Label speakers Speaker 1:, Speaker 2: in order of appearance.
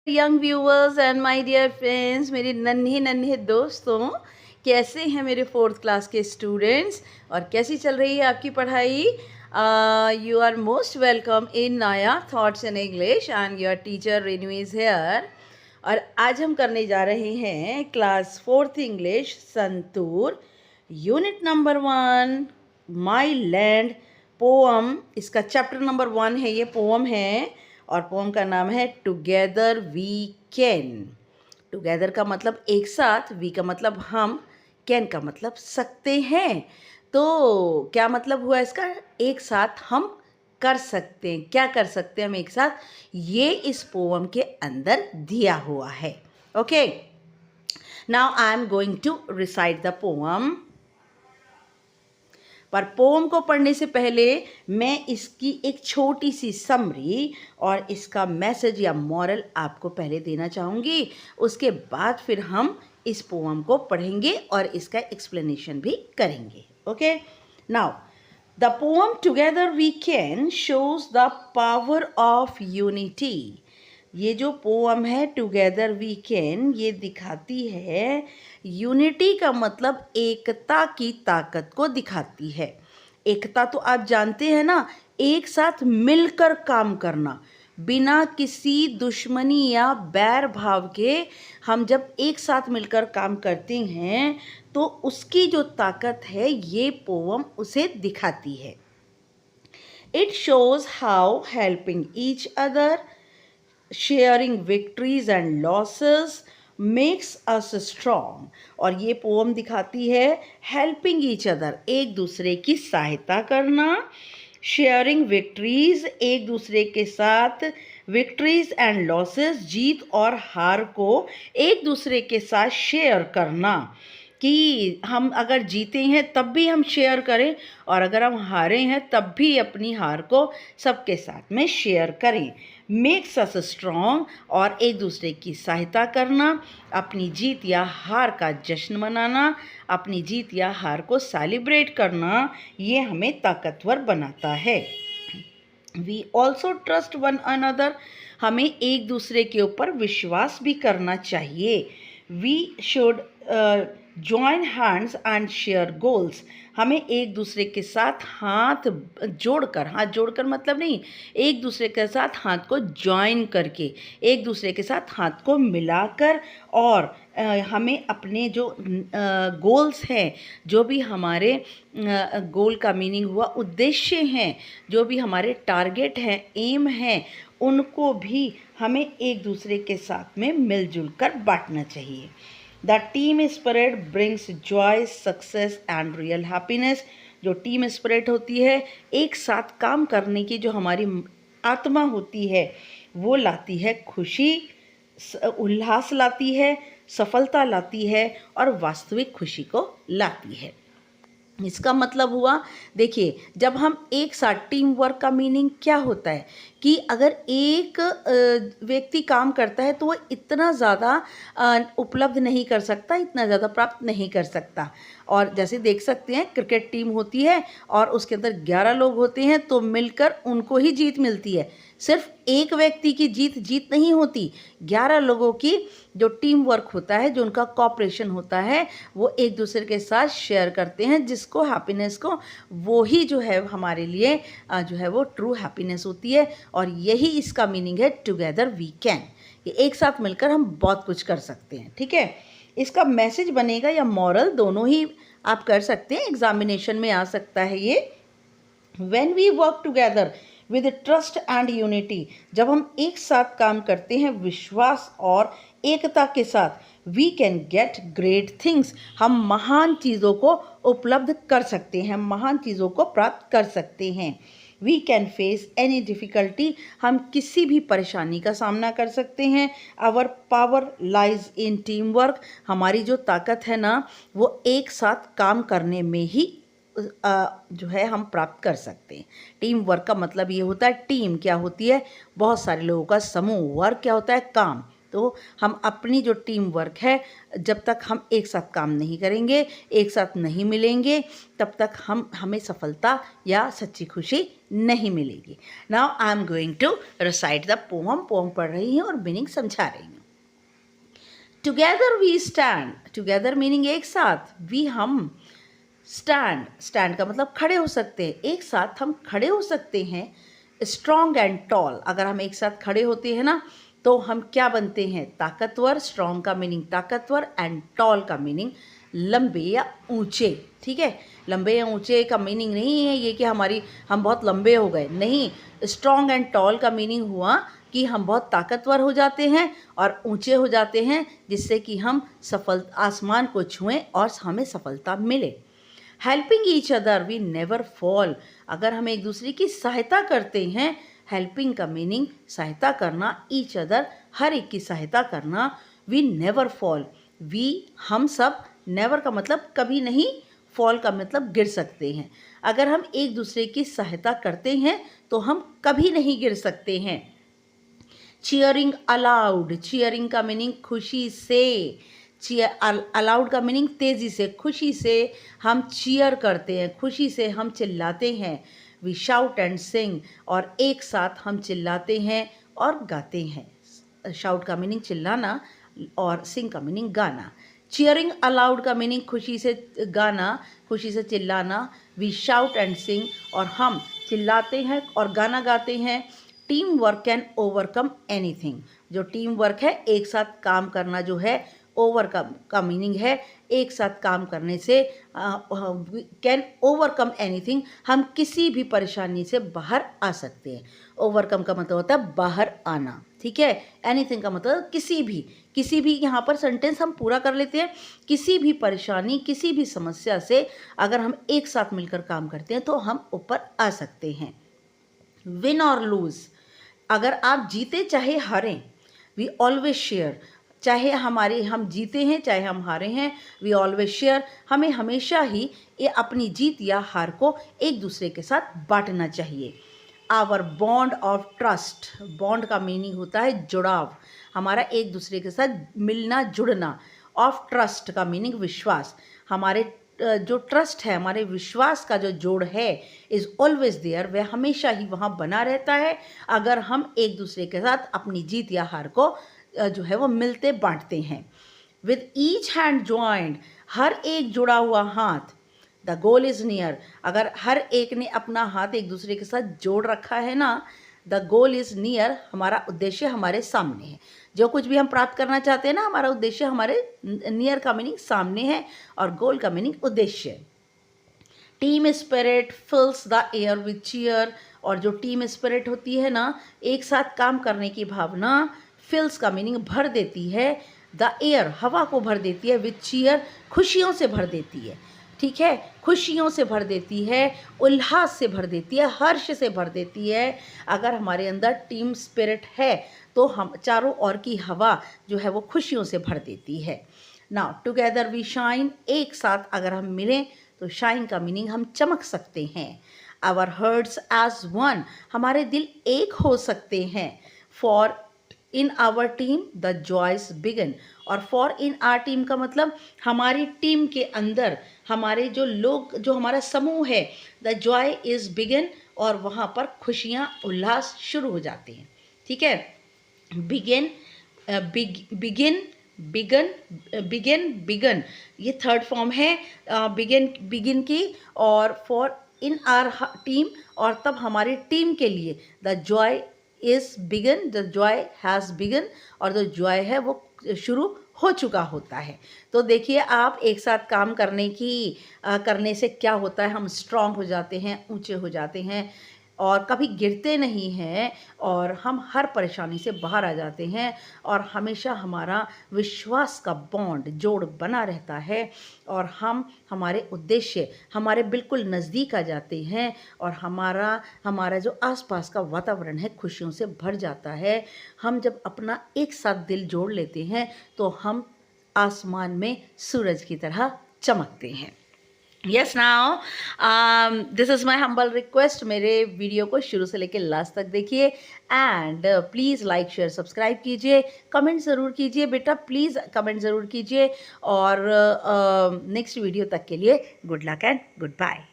Speaker 1: Young viewers and my dear friends, मेरे नन्हे नन्हे दोस्तों, कैसे हैं मेरे फोर्थ क्लास के स्टूडेंट्स और कैसी चल रही है आपकी पढ़ाई। You are most welcome in Naya thoughts in English and your teacher Renu is here. और आज हम करने जा रहे हैं class fourth English Santoor unit number 1 my land poem. इसका चैप्टर नंबर 1 है, ये पोअम है और पोम का नाम है टुगेदर वी कैन। टुगेदर का मतलब एक साथ, वी का मतलब हम, कैन का मतलब सकते हैं। तो क्या मतलब हुआ इसका? एक साथ हम कर सकते हैं। क्या कर सकते हैं हम एक साथ? ये इस पोम के अंदर दिया हुआ है। Okay, now I am going to recite the poem. पर पोम को पढ़ने से पहले मैं इसकी एक छोटी सी समरी और इसका मैसेज या मॉरल आपको पहले देना चाहूँगी। उसके बाद फिर हम इस पोम को पढ़ेंगे और इसका एक्सप्लेनेशन भी करेंगे। Okay, now the poem together we can shows the power of unity. ये जो पोअम है टुगेदर वी कैन, ये दिखाती है यूनिटी का मतलब एकता की ताकत को दिखाती है। एकता तो आप जानते हैं ना, एक साथ मिलकर काम करना, बिना किसी दुश्मनी या बैर भाव के हम जब एक साथ मिलकर काम करते हैं तो उसकी जो ताकत है ये पोअम उसे दिखाती है। It shows how helping each other, sharing victories and losses makes us strong. और ये पोम दिखाती है हेल्पिंग ईच अदर, एक दूसरे की सहायता करना, शेयरिंग विक्ट्रीज, एक दूसरे के साथ विक्ट्रीज एंड लॉसेस, जीत और हार को एक दूसरे के साथ शेयर करना, कि हम अगर जीते हैं तब भी हम शेयर करें और अगर हम हारे हैं तब भी अपनी हार को सबके साथ में शेयर करें। मेक्स अस स्ट्रॉन्ग, और एक दूसरे की सहायता करना, अपनी जीत या हार का जश्न मनाना, अपनी जीत या हार को सेलिब्रेट करना, ये हमें ताकतवर बनाता है। We also trust one another, हमें एक दूसरे के ऊपर विश्वास भी करना चाहिए। We should join hands and share goals, हमें एक दूसरे के साथ हाथ जोड़कर मतलब नहीं, एक दूसरे के साथ हाथ को जॉइन करके, एक दूसरे के साथ हाथ को मिलाकर, और हमें अपने जो गोल्स हैं, जो भी हमारे गोल का मीनिंग हुआ उद्देश्य हैं, जो भी हमारे टारगेट हैं, एम हैं, उनको भी हमें एक दूसरे के साथ में मिलजुल कर बांटना चाहिए। The team spirit brings Joy, success and real happiness. जो टीम स्पिरिट होती है, एक साथ काम करने की जो हमारी आत्मा होती है, वो लाती है खुशी, उल्लास लाती है, सफलता लाती है और वास्तविक खुशी को लाती है। इसका मतलब हुआ, देखिए, जब हम एक साथ, टीम वर्क का मीनिंग क्या होता है कि अगर एक व्यक्ति काम करता है तो वो इतना ज़्यादा उपलब्ध नहीं कर सकता, इतना ज़्यादा प्राप्त नहीं कर सकता। और जैसे देख सकते हैं, क्रिकेट टीम होती है और उसके अंदर 11 लोग होते हैं तो मिलकर उनको ही जीत मिलती है। सिर्फ एक व्यक्ति की जीत नहीं होती, 11 लोगों की जो टीम वर्क होता है, जो उनका कॉपरेशन होता है, वो एक दूसरे के साथ शेयर करते हैं, जिसको हैप्पीनेस को, वो ही जो है हमारे लिए जो है वो ट्रू हैप्पीनेस होती है। और यही इसका मीनिंग है टुगेदर वी कैन, ये एक साथ मिलकर हम बहुत कुछ कर सकते हैं। ठीक है, इसका मैसेज बनेगा या मॉरल, दोनों ही आप कर सकते हैं, एग्जामिनेशन में आ सकता है ये। When we work together with trust and unity, जब हम एक साथ काम करते हैं विश्वास और एकता के साथ, we can get great things, हम महान चीज़ों को उपलब्ध कर सकते हैं, महान चीज़ों को प्राप्त कर सकते हैं। We can face any difficulty, हम किसी भी परेशानी का सामना कर सकते हैं। Our power lies in team work, हमारी जो ताकत है ना, वो एक साथ काम करने में ही जो है हम प्राप्त कर सकते हैं। टीम वर्क का मतलब ये होता है, टीम क्या होती है? बहुत सारे लोगों का समूह, वर्क क्या होता है? काम। तो हम अपनी जो टीम वर्क है, जब तक हम एक साथ काम नहीं करेंगे, एक साथ नहीं मिलेंगे, तब तक हमें सफलता या सच्ची खुशी नहीं मिलेगी। Now I am going to recite the poem पढ़ रही हूँ और मीनिंग समझा रही हूँ। Together we stand, together meaning एक साथ, वी हम, स्टैंड, स्टैंड का मतलब खड़े हो सकते हैं, एक साथ हम खड़े हो सकते हैं। स्ट्रॉन्ग एंड टॉल, अगर हम एक साथ खड़े होते हैं ना तो हम क्या बनते हैं, ताकतवर। स्ट्रॉन्ग का मीनिंग ताकतवर एंड टॉल का मीनिंग लंबे या ऊंचे। ठीक है, लंबे या ऊंचे का मीनिंग नहीं है ये कि हम बहुत लंबे हो गए, नहीं। स्ट्रॉन्ग एंड टॉल का मीनिंग हुआ कि हम बहुत ताकतवर हो जाते हैं और ऊंचे हो जाते हैं, जिससे कि हम आसमान को छुएं और हमें सफलता मिले। Helping each other we never fall, अगर हम एक दूसरे की सहायता करते हैं, हेल्पिंग का मीनिंग सहायता करना, ईच अदर हर एक की सहायता करना, वी नेवर फॉल, वी हम सब, नेवर का मतलब कभी नहीं, फॉल का मतलब गिर सकते हैं। अगर हम एक दूसरे की सहायता करते हैं तो हम कभी नहीं गिर सकते हैं। चीयरिंग अलाउड, चीयरिंग का मीनिंग खुशी से, अलाउड का मीनिंग तेज़ी से, खुशी से हम चीयर करते हैं, खुशी से हम चिल्लाते हैं। वी शाउट एंड सिंग, और एक साथ हम चिल्लाते हैं और गाते हैं। शाउट का मीनिंग चिल्लाना और सिंग का मीनिंग गाना। चीयरिंग अलाउड का मीनिंग खुशी से गाना, खुशी से चिल्लाना। वी शाउट एंड सिंग, और हम चिल्लाते हैं और गाना गाते हैं। Team work can overcome anything, जो टीम वर्क है, एक साथ काम करना जो है, ओवरकम का मीनिंग है एक साथ काम करने से, कैन ओवरकम एनीथिंग, हम किसी भी परेशानी से बाहर आ सकते हैं। ओवरकम का मतलब होता है बाहर आना, ठीक है। एनीथिंग का मतलब किसी भी यहाँ पर सेंटेंस हम पूरा कर लेते हैं। किसी भी परेशानी, किसी भी समस्या से अगर हम एक साथ मिलकर काम करते हैं तो हम ऊपर आ सकते हैं। विन और लूज, अगर आप जीते चाहे हारें, वी ऑलवेज शेयर, चाहे हम जीते हैं चाहे हम हारे हैं, वी ऑलवेज शेयर, हमें हमेशा ही ये अपनी जीत या हार को एक दूसरे के साथ बांटना चाहिए। Our bond of trust, bond का मीनिंग होता है जुड़ाव, हमारा एक दूसरे के साथ मिलना जुड़ना। ऑफ ट्रस्ट का मीनिंग विश्वास, हमारे जो ट्रस्ट है, हमारे विश्वास का जो जोड़ है, इज़ ऑलवेज देयर, वह हमेशा ही वहाँ बना रहता है अगर हम एक दूसरे के साथ अपनी जीत या हार को जो है वो मिलते बांटते हैं। विद ईच हैंड ज्वाइंड, हर एक जुड़ा हुआ हाथ। द गोल इज़ नियर, अगर हर एक ने अपना हाथ एक दूसरे के साथ जोड़ रखा है ना, द गोल इज़ नियर, हमारा उद्देश्य हमारे सामने है। जो कुछ भी हम प्राप्त करना चाहते हैं ना, हमारा उद्देश्य हमारे, नियर का मीनिंग सामने है और गोल का मीनिंग उद्देश्य। Team spirit fills the air with cheer, और जो टीम स्पिरिट होती है ना, एक साथ काम करने की भावना, फिल्स का मीनिंग भर देती है, द एयर हवा को भर देती है, विद चीयर खुशियों से भर देती है, ठीक है, खुशियों से भर देती है, उल्लास से भर देती है, हर्ष से भर देती है। अगर हमारे अंदर टीम स्पिरिट है तो हम चारों ओर की हवा जो है वो खुशियों से भर देती है। नाउ टुगेदर वी शाइन, एक साथ अगर हम मिलें तो शाइन का मीनिंग हम चमक सकते हैं। आवर हर्ट्स एज वन, हमारे दिल एक हो सकते हैं। For in our team the joys begun, और फॉर इन आवर टीम का मतलब हमारी टीम के अंदर, हमारे जो लोग, जो हमारा समूह है, द जॉय इज़ बिगन, और वहाँ पर खुशियाँ उल्लास शुरू हो जाते हैं, ठीक है। बिगिन, बिगिन, बिगन, बिगन, ये थर्ड फॉर्म है बिगिन की, और फॉर इन आर टीम, और तब हमारी टीम के लिए the joy is begun, the joy has begun, और द जॉय है वो शुरू हो चुका होता है। तो देखिए आप, एक साथ काम करने से क्या होता है, हम स्ट्रांग हो जाते हैं, ऊंचे हो जाते हैं और कभी गिरते नहीं हैं, और हम हर परेशानी से बाहर आ जाते हैं, और हमेशा हमारा विश्वास का बॉन्ड, जोड़ बना रहता है, और हम हमारे उद्देश्य हमारे बिल्कुल नज़दीक आ जाते हैं, और हमारा जो आसपास का वातावरण है खुशियों से भर जाता है। हम जब अपना एक साथ दिल जोड़ लेते हैं तो हम आसमान में सूरज की तरह चमकते हैं। Yes now this is my humble request, मेरे वीडियो को शुरू से लेकर लास्ट तक देखिए and please like share subscribe कीजिए, कमेंट ज़रूर कीजिए बेटा, प्लीज़ कमेंट ज़रूर कीजिए और नेक्स्ट वीडियो तक के लिए good luck and good bye.